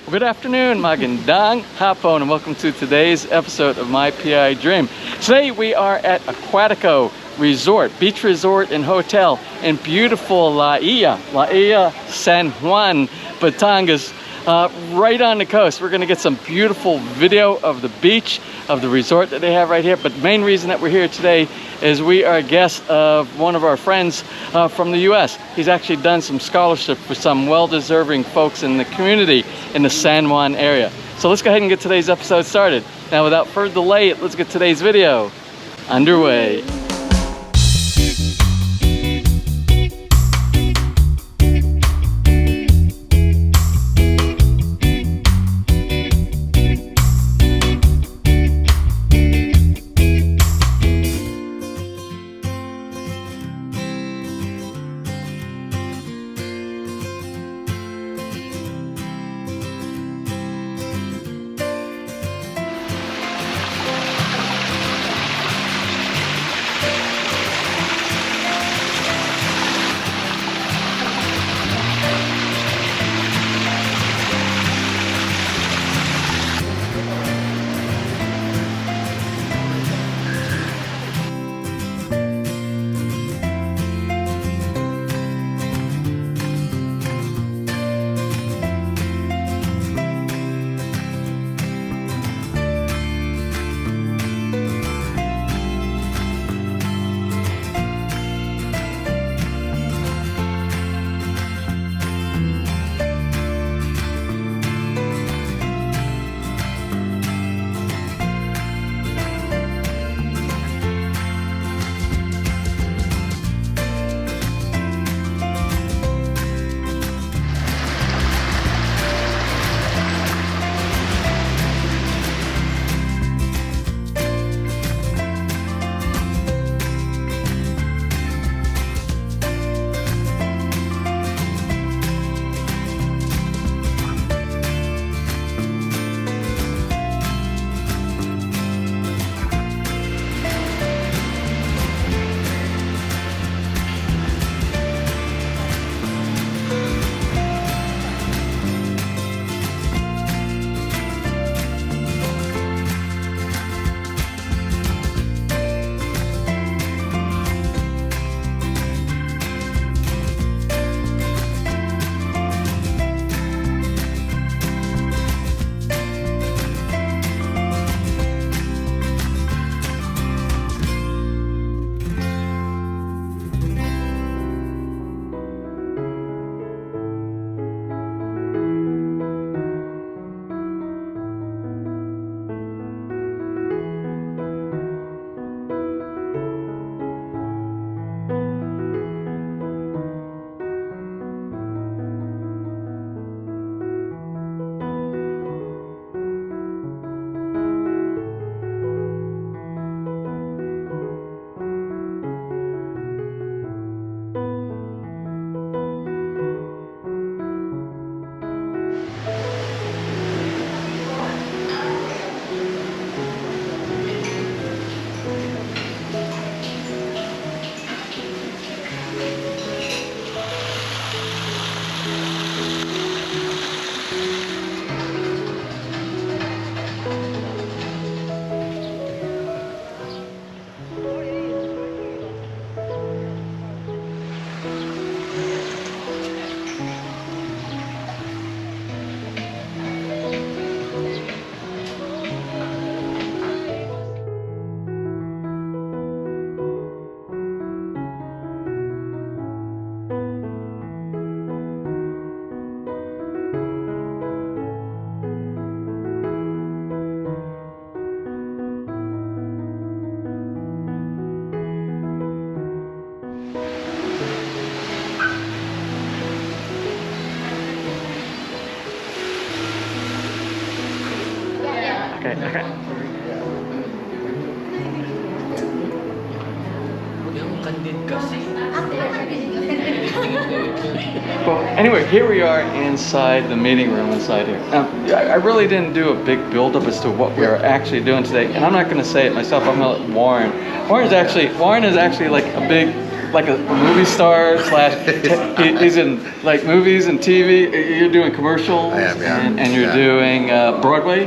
Good afternoon, magandang hapon, and welcome to today's episode of My PI Dream. Today we are at Aquatico Resort, Beach Resort and Hotel in beautiful Laiya, San Juan, Batangas, right on the coast. We're going to get some beautiful video of the beach, of the resort that they have right here. But the main reason that we're here today is we are guests of one of our friends from the US. He's actually done some scholarship for some well-deserving folks in the community in the San Juan area. So let's go ahead and get today's episode started. Now, without further delay, let's get today's video underway. Okay. Well, anyway, here we are inside the meeting room inside here. I really didn't do a big build-up as to what we are actually doing today, and I'm not going to say it myself. I'm going to let Warren. Warren is actually like a big like a movie star slash. He's in like movies and TV. You're doing commercials. I am, yeah. And you're doing Broadway.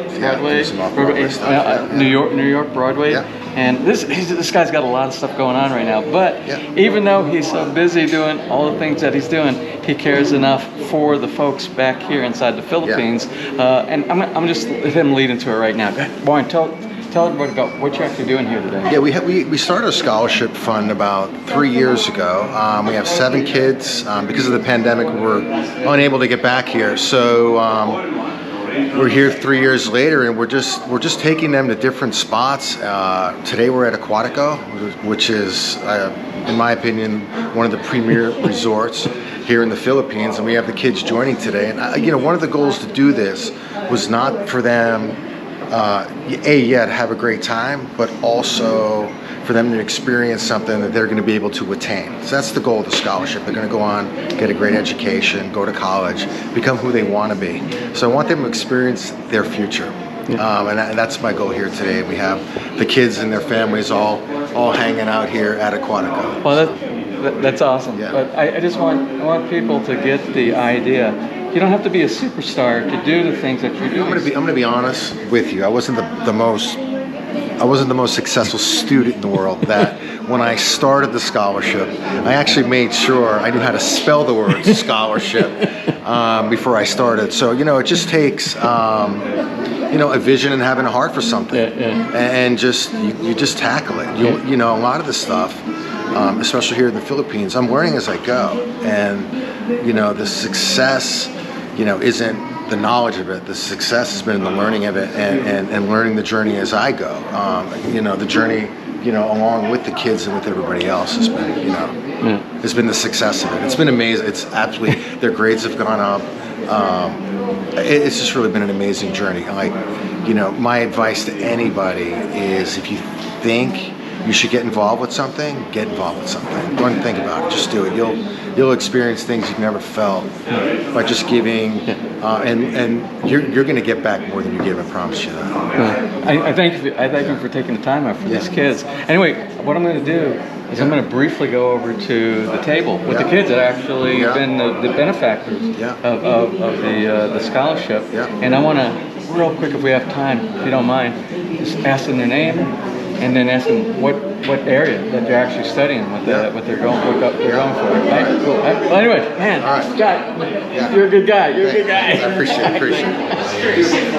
New York Broadway. Yeah. And this guy's got a lot of stuff going on right now. But even though he's so busy doing all the things that he's doing, he cares enough for the folks back here inside the Philippines. And I'm just let him lead into it right now. Warren, tell everybody about what you're actually doing here today. Yeah, we started a scholarship fund about 3 years ago. We have 7 kids. Because of the pandemic, we're unable to get back here. So we're here 3 years later, and we're just taking them to different spots. Today we're at Aquatico, which is, in my opinion, one of the premier resorts here in the Philippines, and we have the kids joining today. And one of the goals to do this was not for them to have a great time, but also for them to experience something that they're going to be able to attain. So that's the goal of the scholarship. They're going to go on, get a great education, go to college, become who they want to be. So I want them to experience their future. And that's my goal here today. We have the kids and their families all hanging out here at Aquatico. Well, that's awesome. Yeah. But I just want people to get the idea. You don't have to be a superstar to do the things that you're doing. I'm going to be honest with you. I wasn't the most successful student in the world. That when I started the scholarship, I actually made sure I knew how to spell the word scholarship before I started. So it just takes a vision and having a heart for something, and you just tackle it. A lot of the stuff, especially here in the Philippines, I'm learning as I go, and the success isn't the knowledge of it. The success has been in the learning of it, and learning the journey as I go. The journey, along with the kids and with everybody else has been, has been the success of it. It's been amazing. It's absolutely, their grades have gone up. It's just really been an amazing journey. My advice to anybody is, if you think you should get involved with something, get involved with something. Don't even think about it, just do it. You'll experience things you've never felt by just giving, and you're going to get back more than you give, I promise you that. I thank you for taking the time out for these kids. Anyway, what I'm going to do is I'm going to briefly go over to the table with the kids that actually been the benefactors of the scholarship. And I want to, real quick, if we have time, if you don't mind, just ask them their name, and then ask them what area that they're actually studying, what they're going for. Right? Cool. Well, anyway, man, Scott, you're a good guy. You're a good guy. I appreciate it.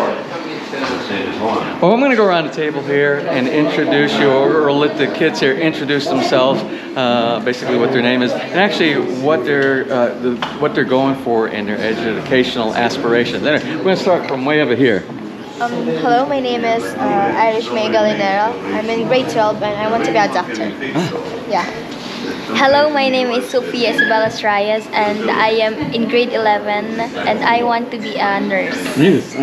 Well, I'm going to go around the table here and introduce you, or let the kids here introduce themselves, basically what their name is, and actually what they're going for in their educational aspirations. Anyway, we're going to start from way over here. Hello, my name is Irish May Galinera. I'm in grade 12 and I want to be a doctor. Yeah. Hello, my name is Sofia Isabella Reyes and I am in grade 11 and I want to be a nurse. Yes.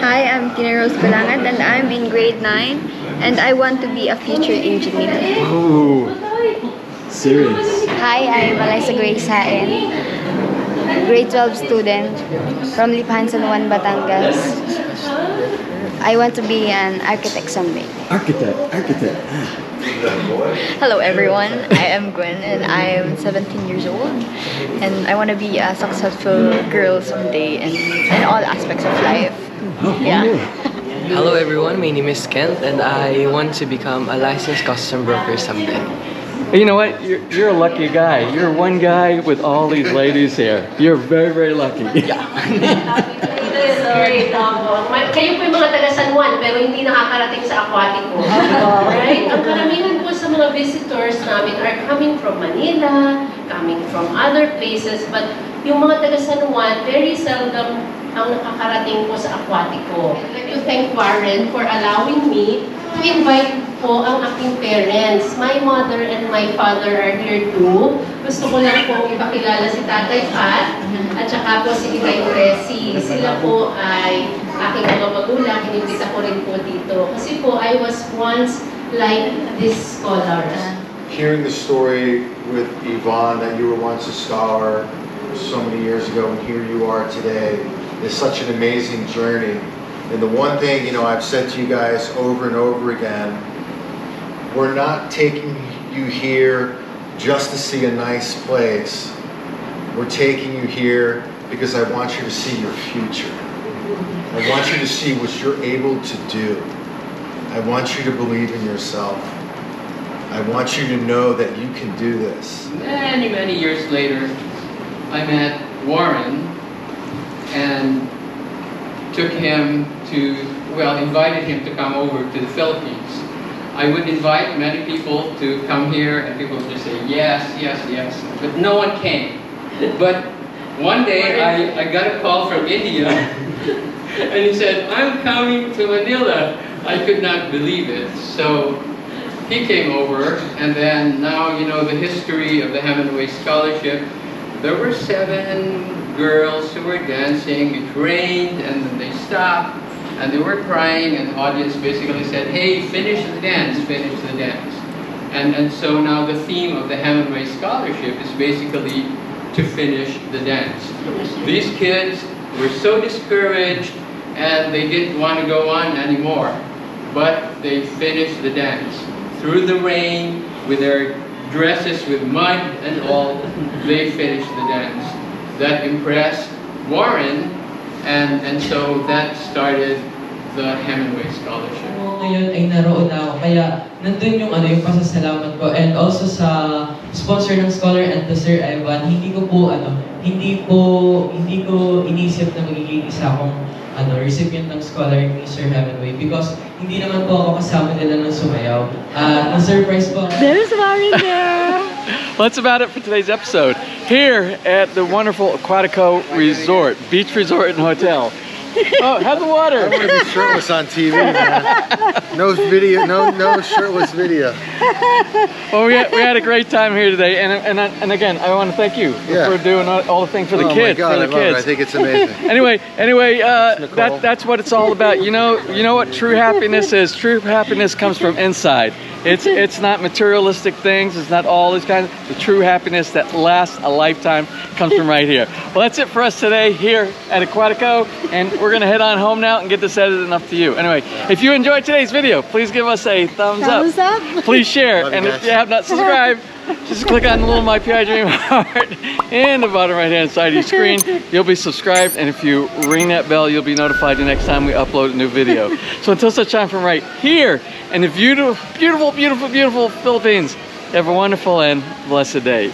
Hi, I'm Tina Rose Balangat and I'm in grade 9 and I want to be a future engineer. Oh, serious. Hi, I'm Alyssa Grace Haen, grade 12 student from Lipan, San Juan, Batangas. I want to be an architect someday. Architect. Hello everyone, I am Gwen and I am 17 years old and I want to be a successful girl someday in all aspects of life. Yeah. Hello everyone, my name is Kent and I want to become a licensed custom broker someday. You know what? You're a lucky guy. You're one guy with all these ladies here. You're very, very lucky. Sorry, kayo po yung mga taga San Juan pero hindi nakakarating sa Aquatico. Right? Ang karamihan po sa mga visitors namin are coming from Manila, coming from other places, but yung mga taga San Juan, very seldom ang nakakarating po sa Aquatico. I'd like to thank Warren for allowing me to invite po ang aking parents. My mother and my father are here too. Gusto ko lang po ipakilala si Tatay Pat at saka po si Inay Presi. Sila po ay aking mga magulang. Inimbita ko rin po dito. Kasi po, I was once like these scholars. Hearing the story with Yvonne, that you were once a scholar so many years ago, and here you are today, is such an amazing journey. And the one thing, I've said to you guys over and over again, We're not taking you here just to see a nice place. We're taking you here because I want you to see your future. I want you to see what you're able to do. I want you to believe in yourself. I want you to know that you can do this. Many, many years later, I met Warren and took him to, well, invited him to come over to the Philippines. I would invite many people to come here and people would just say yes, yes, yes, but no one came. But one day I got a call from India and he said, I'm coming to Manila. I could not believe it. So he came over, and then now you know the history of the Hemingway Scholarship. There were 7 girls who were dancing. It rained and then they stopped and they were crying, and the audience basically said, hey, finish the dance, finish the dance. And so now the theme of the Hemingway Scholarship is basically to finish the dance. These kids were so discouraged and they didn't want to go on anymore, but they finished the dance. Through the rain, with their dresses with mud and all, they finished the dance. That impressed Warren, and so that started the Hemingway Scholarship. Ngayon ay naroon na ako, kaya nandun yung yung pasasalamat ko, and also sa sponsor ng scholar and to Sir Evan, hindi ko inisip na magiging isa akong recipient ng scholar ni Sir Hemingway, because hindi naman po ako kasama nila ng sumayaw. Na-surprise po. There's Warren there. Well, that's about it for today's episode here at the wonderful Aquatico Resort, Beach Resort and Hotel. Oh, how's the water? I want to be shirtless on TV, man. No video, no shirtless video. Well, we had a great time here today, and again, I want to thank you for doing all the things for the kids. Oh my God, for the kids. I think it's amazing. Anyway, that's what it's all about. You know what true happiness is. True happiness comes from inside. It's not materialistic things. It's not all these kinds. The true happiness that lasts a lifetime comes from right here. Well, that's it for us today here at Aquatico, and we're gonna head on home now and get this edited up to you. Anyway, if you enjoyed today's video, please give us a thumbs up. Please share, and if you have not subscribed, just click on the little My PI Dream heart in the bottom right hand side of your screen. You'll be subscribed, and if you ring that bell, you'll be notified the next time we upload a new video. So until such time, from right here in the beautiful, beautiful, beautiful, beautiful Philippines, have a wonderful and blessed day.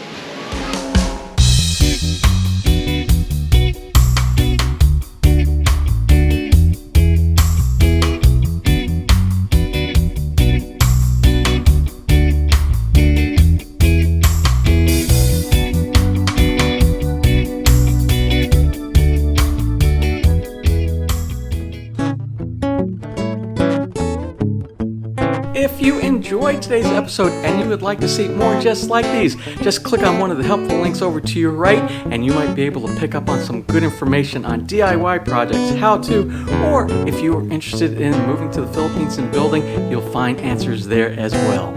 If you enjoyed today's episode and you would like to see more just like these, just click on one of the helpful links over to your right, and you might be able to pick up on some good information on DIY projects, how to, or if you are interested in moving to the Philippines and building, you'll find answers there as well.